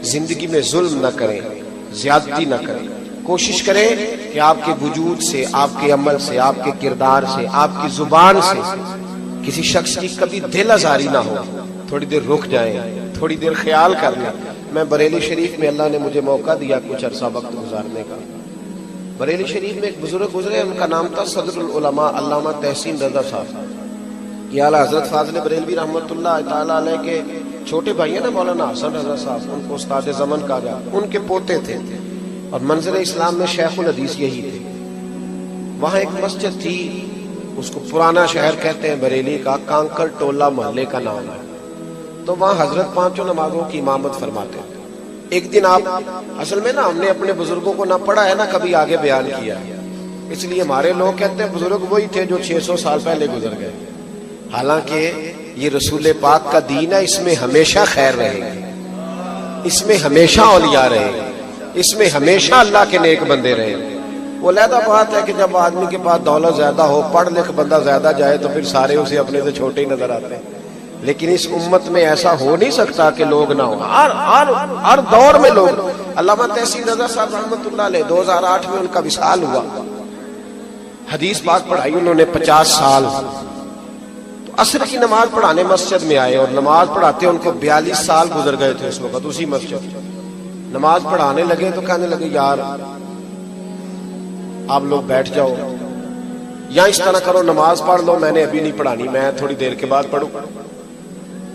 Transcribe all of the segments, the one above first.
زندگی میں ظلم نہ کریں، زیادتی نہ کریں، کوشش کریں کہ آپ کے وجود سے، آپ کے عمل سے، آپ کے کردار سے، آپ کی زبان سے کسی شخص کی کبھی دل آزاری نہ ہو۔ تھوڑی دیر رک جائیں، تھوڑی دیر خیال کر لیں۔ میں بریلی شریف میں اللہ نے مجھے موقع دیا کچھ عرصہ وقت گزارنے کا۔ بریلی شریف میں ایک بزرگ گزرے، ان کا نام تھا صدر العلماء علامہ تحسین رضا صاحب۔ یہ اعلیٰ حضرت فاضل بریلوی رحمۃ اللہ تعالیٰ علیہ کے چھوٹے بھائی ہیں نا مولانا حسن رضا صاحب، ان کو استاد زمن کہا جاتا، ان کے پوتے تھے، اور منظر اسلام میں شیخ الحدیث یہی تھے۔ وہاں ایک مسجد تھی، اس کو پرانا شہر کہتے ہیں بریلی کا، کانکر ٹولہ محلے کا نام ہے۔ تو وہاں حضرت پانچوں نمازوں کی امامت فرماتے ہیں۔ ایک دن آپ، اصل میں نا ہم نے اپنے بزرگوں کو نہ پڑھا ہے نہ کبھی آگے بیان کیا، اس لیے ہمارے لوگ کہتے ہیں بزرگ وہی تھے جو 600 سال پہلے گزر گئے، حالانکہ یہ رسول پاک کا دین ہے، اس میں ہمیشہ خیر رہے گی، اس میں ہمیشہ اولیاء رہے گی، اس میں ہمیشہ اللہ کے نیک بندے رہے گے۔ وہ علیحدہ بات ہے کہ جب آدمی کے پاس دولت زیادہ ہو، پڑھ لکھ بندہ زیادہ جائے تو پھر سارے اسے اپنے سے چھوٹے ہی نظر آتے ہیں، لیکن اس امت میں ایسا ہو نہیں سکتا کہ لوگ نہ ہوں، ہر دور میں لوگ۔ علامہ تحسین رضا صاحب رحمۃ اللہ علیہ 2008 میں ان کا وصال ہوا، حدیث پاک پڑھائی انہوں نے 50 سال۔ تو عصر کی نماز پڑھانے مسجد میں آئے، اور نماز پڑھاتے ان کو 42 سال گزر گئے تھے اس وقت اسی مسجد۔ نماز پڑھانے لگے تو کہنے لگے یار آپ لوگ بیٹھ جاؤ، یا اس طرح کرو نماز پڑھ لو، میں نے ابھی نہیں پڑھانی، میں تھوڑی دیر کے بعد پڑھوں،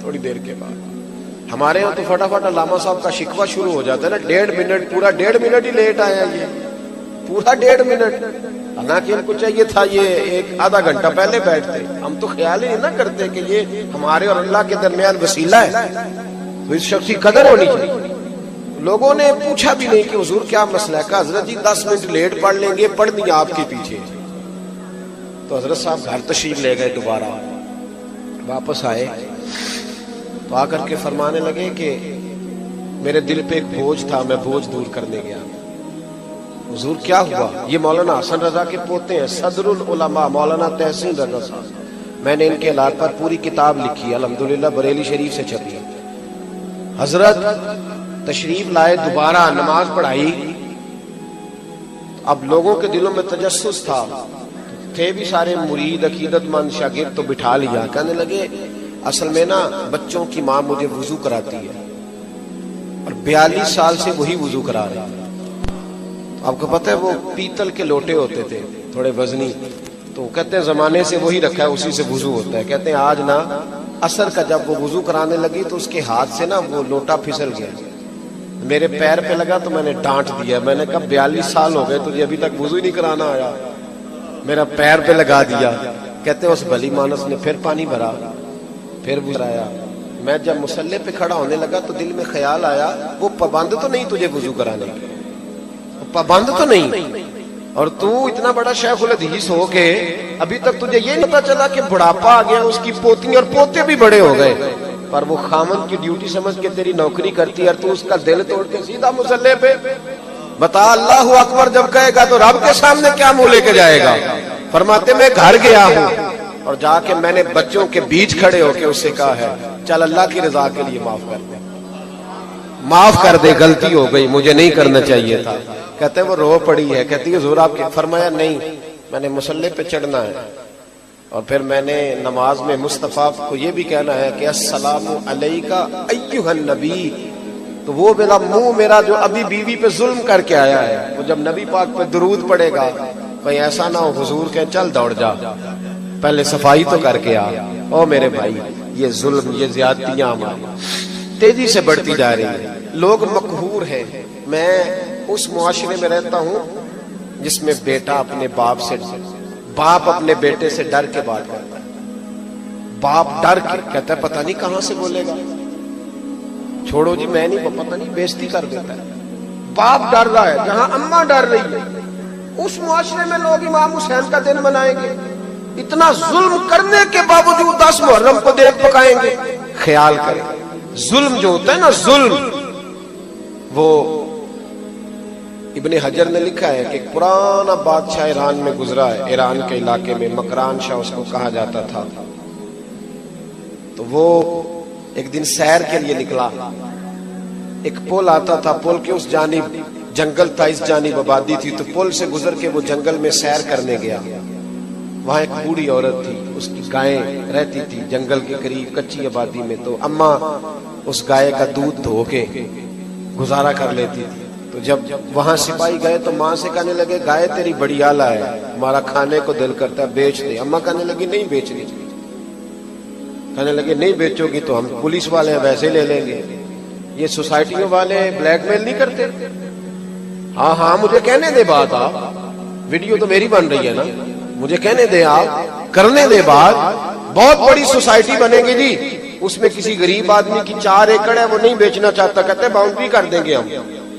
تھوڑی دیر کے بعد۔ ہمارے یہاں تو فٹافٹ علامہ صاحب کا شکوہ شروع ہو جاتا ہے نا، 1.5 منٹ، پورا 1.5 منٹ ہی لیٹ آیا، یہ پورا 1.5 منٹ، حالانکہ ان کو چاہیے تھا یہ ایک آدھا گھنٹہ پہلے بیٹھتے۔ ہم تو خیال ہی نہیں نہ کرتے کہ یہ ہمارے اور اللہ کے درمیان وسیلہ ہے، تو اس شخص کی قدر ہونی چاہیے۔ لوگوں نے پوچھا بھی نہیں کہ حضور کیا مسئلہ ہے، کہا حضرت جی 10 منٹ لیٹ پڑھ لیں گے، پڑھنی آپ کے پیچھے۔ تو حضرت صاحب گھر تشریف لے گئے، دوبارہ واپس آئے تو آ کر کے فرمانے لگے کہ میرے دل پہ ایک بوجھ تھا، میں بوجھ دور کرنے گیا۔ حضور کیا ہوا؟ یہ مولانا حسن رضا کے پوتے ہیں، صدر العلماء مولانا تحسین رضا صاحب۔ میں نے ان کے علاج پر پوری کتاب لکھی، الحمدللہ بریلی شریف سے چھپی ہے۔ حضرت تشریف لائے، دوبارہ نماز پڑھائی۔ اب لوگوں کے دلوں میں تجسس تھا، تھے بھی سارے مرید عقیدت مند شاگرد، تو بٹھا لیا۔ کہنے لگے اصل میں نا بچوں کی ماں مجھے وضو کراتی ہے، اور 42 سال سے وہی وضو کرا رہے ہیں۔ آپ کو پتہ ہے وہ پیتل کے لوٹے ہوتے تھے تھوڑے وزنی، تو کہتے ہیں زمانے سے وہی رکھا ہے، اسی سے وضو ہوتا ہے۔ کہتے ہیں آج نا عصر کا جب وہ وضو کرانے لگی تو اس کے ہاتھ سے نا وہ لوٹا پھسل گیا، میرے پیر پہ لگا تو میں نے ڈانٹ دیا، میں نے کہا 42 سال ہو گئے تجھے ابھی تک وضو ہی نہیں کرانا آیا، میرا پیر پہ لگا دیا۔ کہتے ہیں اس بھلی مانس نے پھر پانی بھرا، پھر گزرایا۔ میں جب مصلی پہ کھڑا ہونے لگا تو دل میں خیال آیا وہ پابند تو نہیں تجھے وضو کرانے، پابند تو نہیں، اور تو اتنا بڑا شیخ الحدیث ہو کے ابھی تک تجھے یہ نہیں پتا چلا کہ بڑھاپا آ گیا، اس کی پوتی اور پوتے بھی بڑے ہو گئے، پر وہ خامن کی ڈیوٹی سمجھ کے تیری نوکری کرتی ہے، اور تو اس کا دل توڑ کے سیدھا مصلی پہ۔ بتا اللہ اکبر جب کہے گا تو رب کے سامنے کیا منہ لے کے جائے گا؟ فرماتے میں گھر گیا ہوں اور جا کے میں نے بچوں کے بیچ کھڑے ہو کے اس سے کہا ہے چل اللہ کی رضا کے لیے معاف کر دے، معاف کر دے، غلطی ہو گئی، مجھے نہیں کرنا چاہیے تھا۔ کہتے ہیں وہ رو پڑی ہے، کہتی ہے حضور آپ کے، فرمایا نہیں، میں نے مصلی پہ چڑھنا ہے، اور پھر میں نے نماز میں مصطفیٰ کو یہ بھی کہنا ہے کہ السلام علیکہ ایھا النبی، تو وہ میرا جو ابھی بیوی پہ ظلم کر کے آیا ہے، وہ جب نبی پاک پہ درود پڑے گا کہیں ایسا نہ ہو حضور کہ چل دوڑ جا، پہلے صفائی تو کر کے آ۔ او میرے بھائی، یہ ظلم، یہ زیادتیاں ہماری تیزی سے بڑھتی جا رہی ہیں، لوگ مقہور ہیں۔ میں اس معاشرے میں رہتا ہوں جس میں بیٹا اپنے باپ سے، باپ اپنے بیٹے سے ڈر کے بات کرتا ہے، باپ ڈر کے کہتا ہے پتہ نہیں کہاں سے بولے گا، چھوڑو جی میں نہیں، پتہ نہیں بےزتی کر دیتا ہے، باپ ڈر رہا ہے، جہاں اماں ڈر رہی ہے، اس معاشرے میں لوگ امام حسین کا دن منائیں گے، اتنا ظلم کرنے کے باوجود 10 محرم کو دیکھ پکائیں گے۔ خیال کریں، ظلم جو ہوتا ہے نا، ظلم، وہ ابن حجر نے لکھا ہے کہ ایک پرانا بادشاہ ایران میں گزرا ہے، ایران کے علاقے میں مکران شاہ اس کو کہا جاتا تھا، تو وہ ایک دن سیر کے لیے نکلا، ایک پل آتا تھا، پل کے اس جانب جنگل تھا، اس جانب آبادی تھی، تو پل سے گزر کے وہ جنگل میں سیر کرنے گیا. وہاں ایک بوڑھی عورت تھی، اس کی گائیں رہتی تھی جنگل کے قریب کچی آبادی میں. تو اماں اس گائے کا دودھ دھو کے گزارا کر لیتی تھی. تو جب وہاں سپاہی گئے تو ماں سے کہنے لگے گائے تیری بڑی اعلیٰ ہے، ہمارا کھانے کو دل کرتا ہے، بیچ دے. اماں کہنے لگی نہیں بیچنی. کہنے لگے نہیں بیچو گی تو ہم پولیس والے ہیں ویسے لے لیں گے. یہ سوسائٹیوں والے بلیک میل نہیں کرتے؟ ہاں ہاں مجھے کہنے دے بات، آپ ویڈیو تو میری بن رہی ہے نا، مجھے کہنے دے، آپ کرنے دے بات. بہت بڑی سوسائٹی بنے گی جی، اس میں کسی غریب آدمی کی 4 ایکڑ ہے، وہ نہیں بیچنا چاہتا، کہتے باؤنڈری کر دیں گے، ہم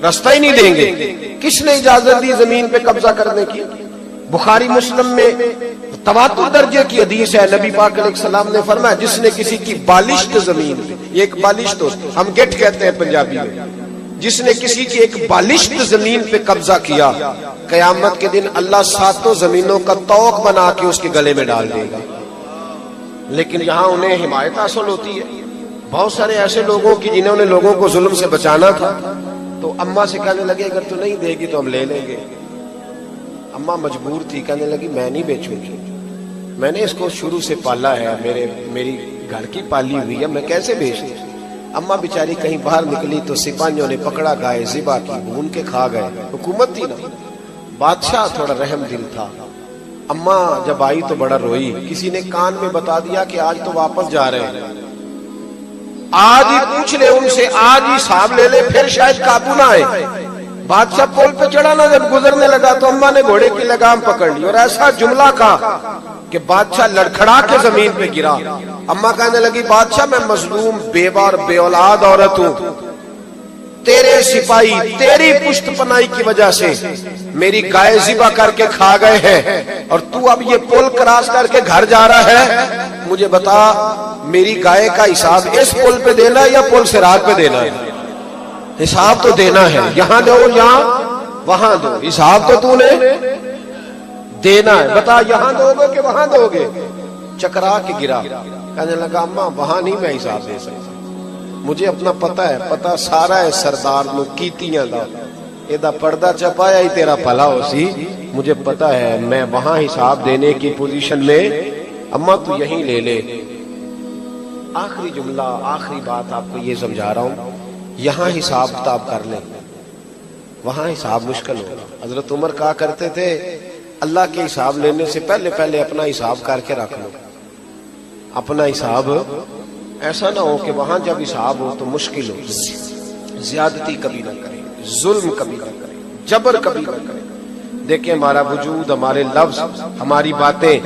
رستہ ہی نہیں دیں گے. کس نے اجازت دی زمین پہ قبضہ کرنے کی؟ بخاری مسلم میں تواتر درجے کی حدیث ہے، نبی پاک علیہ السلام نے فرمایا جس نے کسی کی بالشت زمین پہ، یہ ایک بالشت ہم گٹ کہتے ہیں پنجابی میں، جس نے کسی کی ایک بالشت زمین پہ قبضہ کیا، قیامت کے دن اللہ 7 زمینوں کا توق بنا کے اس کے گلے میں ڈال دے گا. لیکن یہاں انہیں حمایت حاصل ہوتی ہے بہت سارے ایسے لوگوں کی جنہوں نے لوگوں کو ظلم سے بچانا تھا. تو اماں سے کہنے لگے اگر تو نہیں دے گی تو ہم لے لیں گے. اماں مجبور تھی، کہنے لگی میں نہیں بیچوں گی، میں نے اس کو شروع سے پالا ہے، میری گھر کی پالی ہوئی ہے، میں کیسے بیچ دوں. اماں بیچاری کہیں باہر نکلی تو سپاہیوں نے پکڑا، گائے ذبح کی، بھون کے کھا گئے. حکومت تھی نا، بادشاہ تھوڑا رحم دل تھا. اماں جب آئی تو بڑا روئی. کسی نے کان میں بتا دیا کہ آج تو واپس جا رہے ہیں، آج ہی پوچھ لے ان سے، آج ہی حساب لے لے، پھر شاید قابو نہ آئے. بادشاہ پول پہ چڑھا نا، جب گزرنے لگا تو اماں نے گھوڑے کی لگام پکڑ لی اور ایسا جملہ کہا کہ بادشاہ لڑکھڑا کے زمین پہ گرا. اماں کہنے لگی بادشاہ میں مظلوم بیوہ اور بے اولاد عورت ہوں، تیرے سپاہی تیری پشت پناہی کی وجہ سے میری گائے ذبح کر کے کھا گئے ہیں، اور تو اب یہ پل کراس کر کے گھر جا رہا ہے. مجھے بتا میری گائے کا حساب اس پل پہ دینا ہے یا پل صراط پہ دینا ہے؟ حساب تو دینا ہے، یہاں دو یا وہاں دو، حساب تو تو نے دینا ہے. بتا یہاں دو گے کہ وہاں دو گے؟ چکرا کے گرا. کہنے لگا اماں وہاں نہیں میں حساب دے سکتا، مجھے اپنا پتہ ہے، پتہ سارا ہے سردار نو کیتیاں دا، ایدہ پردہ چپایا ہی تیرا پلا ہو سی، مجھے پتہ ہے میں وہاں حساب دینے کی پوزیشن میں. اماں تو یہیں لے لے. آخری جملہ، آخری بات آپ کو یہ سمجھا رہا ہوں، یہاں حساب کتاب کر لیں، وہاں حساب مشکل ہوگا. حضرت عمر کہا کرتے تھے اللہ کے حساب لینے سے پہلے اپنا حساب کر کے رکھ لو. اپنا حساب ایسا نہ ہو کہ وہاں جب حساب ہو تو مشکل ہو. زیادتی کبھی نہ کریں، ظلم کبھی نہ کریں، جبر کبھی نہ کریں. دیکھیں ہمارا وجود، ہمارے لفظ، ہماری باتیں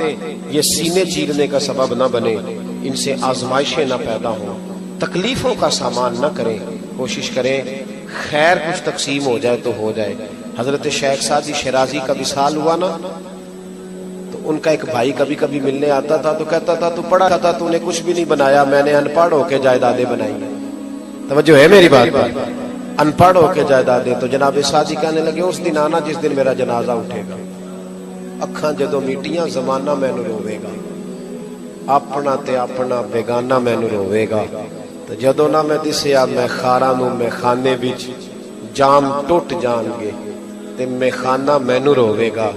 یہ سینے چیرنے کا سبب نہ بنے، ان سے آزمائشیں نہ پیدا ہوں، تکلیفوں کا سامان نہ کریں. کوشش کریں خیر کچھ تقسیم ہو جائے تو ہو جائے. حضرت شیخ سعدی شیرازی کا وصال ہوا نا، تو ان کا ایک بھائی کبھی کبھی ملنے آتا تھا تو کہتا تھا تو پڑھا تھا، تو نے کچھ بھی نہیں بنایا، میں نے ان پڑھ ہو کے جائیدادیں بنائی ہیں. توجہ ہے میری بات پر؟ ان پڑھ ہو کے جائیدادیں. تو جناب سعدی کہنے لگے اس دن آنا جس دن میرا جنازہ اٹھے گا، اکھاں جدوں میٹیاں زمانہ مینو روے گا، اپنا تے اپنا بیگانہ مینو روے گا. تو جدوں نہ میں دسیا میں خاراں نوں میں خانے وچ جام ٹوٹ جان گے تے میں خانہ مینو روے گا.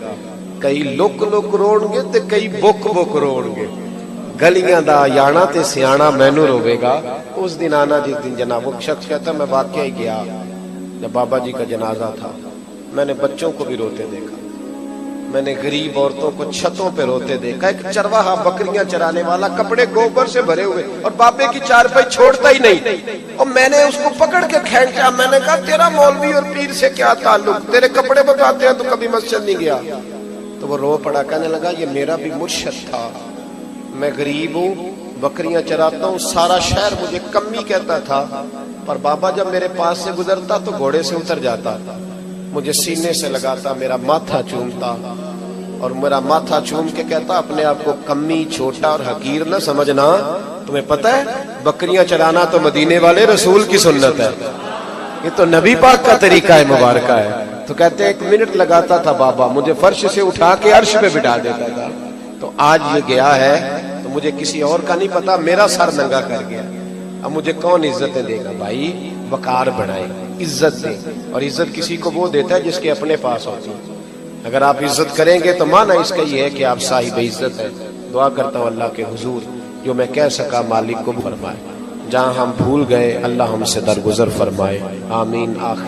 کئی لک لک روڑ گے تے کئی بک بک روڑ گے، گلیاں دا یانا تے سیانا مینو روے گا. اس دن آنا جس دن جناب. وہ شخص کہتا میں واقعی گیا جب بابا جی کا جنازہ تھا، میں نے بچوں کو بھی روتے دیکھا، میں نے غریب عورتوں کو چھتوں پہ روتے دیکھا. ایک چرواہا بکریاں چرانے والا کپڑے گوبر سے بھرے ہوئے اور بابے کی چارپائی چھوڑتا ہی نہیں، اور میں نے اس کو پکڑ کے کھینچا. میں نے کہا تیرا مولوی اور پیر سے کیا تعلق، تیرے کپڑے بتاتے ہیں تو کبھی مسجد نہیں گیا. تو وہ رو پڑا، کہنے لگا یہ میرا بھی مرشد تھا، میں غریب ہوں، بکریاں چراتا ہوں، سارا شہر مجھے کمی کہتا تھا، پر بابا جب میرے پاس سے گزرتا تو گھوڑے سے اتر جاتا، مجھے سینے سے لگاتا، میرا ماتھا چومتا، اور میرا ماتھا چوم کے کہتا اپنے آپ کو کمی، چھوٹا اور حقیر نہ سمجھنا، تمہیں پتہ ہے بکریاں چرانا تو مدینے والے رسول کی سنت ہے، یہ تو نبی پاک کا طریقہ ہے مبارکہ ہے. تو کہتے ہیں 1 منٹ لگاتا تھا بابا، مجھے فرش سے اٹھا کے عرش پہ بٹھا دیتا تھا. تو آج یہ گیا ہے تو مجھے کسی اور کا نہیں پتا، میرا سر ننگا کر گیا. اب مجھے کون عزتیں دے گا؟ بھائی وقار بڑھائیں، عزت دیں، اور عزت کسی کو وہ دیتا ہے جس کے اپنے پاس ہوتی ہے۔ اگر آپ عزت کریں گے تو معنی اس کا یہ ہے کہ آپ صاحب عزت ہے۔ دعا کرتا ہوں اللہ کے حضور جو میں کہہ سکا مالک کو فرمائے، جہاں ہم بھول گئے اللہ ہم سے درگزر فرمائے، آمین۔ آخر